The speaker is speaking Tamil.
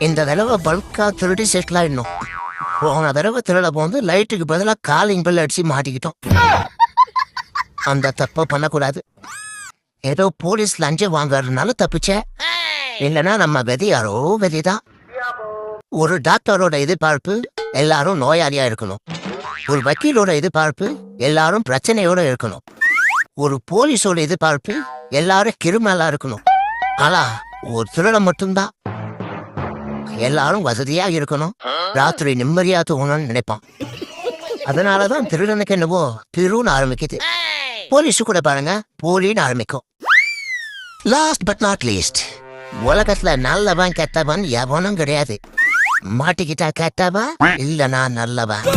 இந்த தடவை பல்கா திருடி செட்டில் ஆயிடணும். போன தடவை திருட போது லைட்டுக்கு பதிலாக காலிங் பெல் அடிச்சு மாட்டிக்கிட்டோம். அந்த தப்பை பண்ணக்கூடாது. ஏதோ போலீஸ் லஞ்சம் வாங்கறதுனால தப்பிச்ச. இல்லைன்னா நம்ம விதி யாரோ விதிதான். ஒரு டாக்டரோட எதிர்பார்ப்பு எல்லாரும் நோயாளியா இருக்கணும். ஒரு வக்கீலோட எதிர்பார்ப்பு எல்லாரும் பிரச்சனையோட இருக்கணும். ஒரு போலீஸோட எதிர்பார்ப்பு எல்லாரும் கிரிமினலா இருக்கணும். ஆனா ஒரு திருடம் மட்டும்தான் எல்லாரும் வசதியா இருக்கணும், ராத்திரி நிம்மதியா தூங்கணும்னு நினைப்பான். அதனாலதான் திருடனுக்கு என்னவோ திருன்னு ஆரம்பிக்குது. போலீஸு கூட பாருங்க போலின்னு ஆரம்பிக்கும். லாஸ்ட் பட் நாட் லீஸ்ட், உலகத்துல நல்லவன் கெட்டவன் எவனும் கிடையாது. மாட்டிக்கிட்டா கெட்டவன், இல்லனா நல்லவன்.